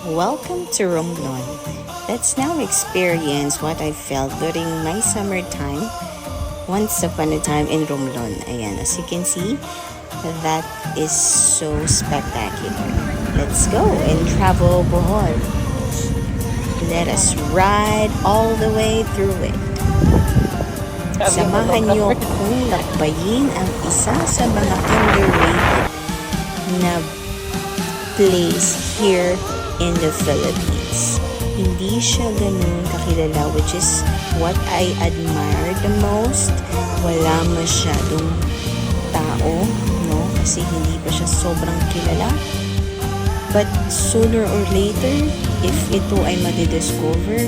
Welcome to Romblon. Let's now experience what I felt during my summertime once upon a time in Romblon. Ayan, as you can see, that is so spectacular. Let's go and travel Bohol. Let us ride all the way through it. Samahan niyo akong lakbayin ang isa sa mga underrated na place here in the Philippines. Hindi siya ganun kakilala, which is what I admire the most. Wala masyadong tao, no? Kasi hindi pa siya sobrang kilala. But sooner or later, if ito ay madidiscover,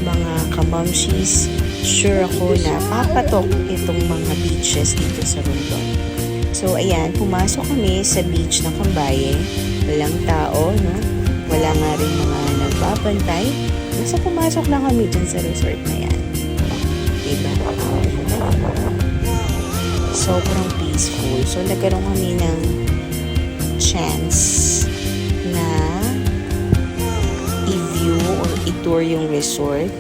mga kamamshis, sure ako na papatok itong mga beaches dito sa Romblon. So, ayan, pumasok kami sa beach ng Cambaye. Walang tao, no? Wala nga rin mga nagbabantay. Basta pumasok lang kami dyan sa resort na yan. Diba? Sobrang peaceful. So, nagkaroon kami ng chance na i-view or i-tour yung resort.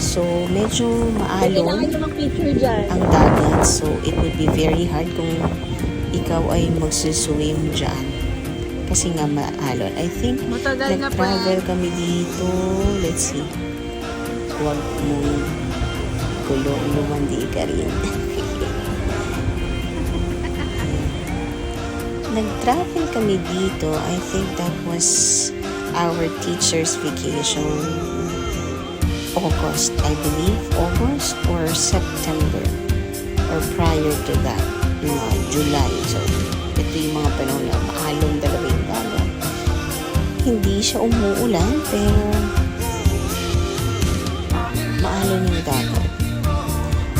So, medyo maalon ang dagat. So, it would be very hard kung ikaw ay magsuswim dyan. Kasi nga maalon. I think nag-travel kami dito. Let's see. Huwag mong gulong, lumandi ka rin. Nag-travel kami dito. I think that was our teacher's vacation. August, I believe. August or September. Or prior to that. July. So, ito yung mga panahon na maalon talaga yung dagat. Hindi siya umuulan, pero maalon yung dagat.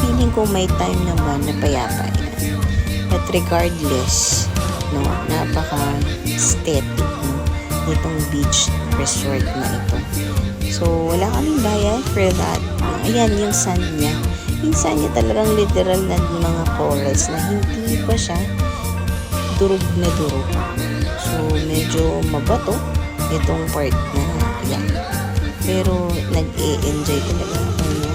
Feeling ko may time naman na payapa yan. But regardless, no, napaka-aesthetic, no, itong beach resort na ito. So, wala kaming bayad for that. Ayan, yung sand niya. Yung sand niya talagang literal na mga corals na hindi pa siya durog na durog. So, medyo mabato itong part na yan. Pero, nag-e-enjoy talaga ako niya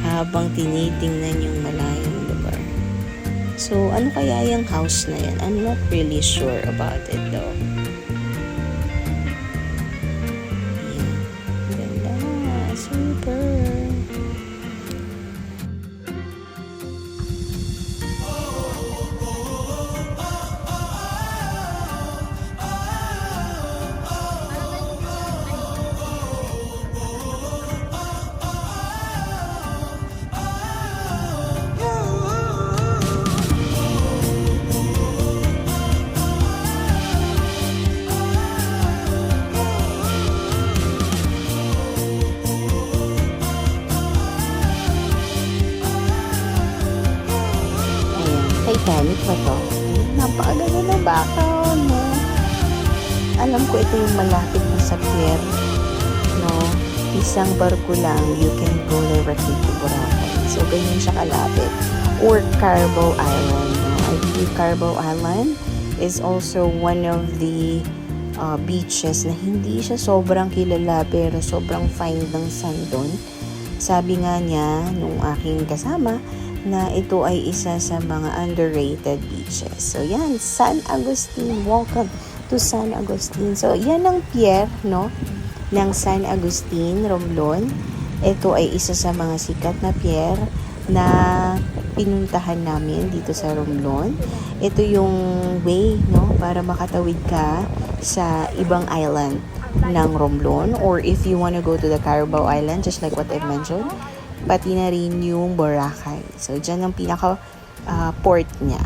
habang tinitingnan yung malayong lugar. So, ano kaya yung house na yan? I'm not really sure about it though. Super. Titanic ba to? Napakaganda ng background, no? Alam ko ito yung malapit na sa pier, no? Isang barko lang, you can go directly to Boracay. So, ganyan siya kalapit. Or Carbo Island, no? I believe Carbo Island is also one of the beaches na hindi siya sobrang kilala pero sobrang fine ng sand doon. Sabi nga niya, nung aking kasama, na ito ay isa sa mga underrated beaches. So, yan, San Agustin. Welcome to San Agustin. So, yan ang pier, no, ng San Agustin, Romblon. Ito ay isa sa mga sikat na pier na pinuntahan namin dito sa Romblon. Ito yung way, no, para makatawid ka sa ibang island ng Romblon. Or if you wanna go to the Carabao Island, just like what I mentioned, pati na rin yung Boracay. So, dyan ang pinaka port niya.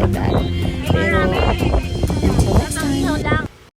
Bye-bye.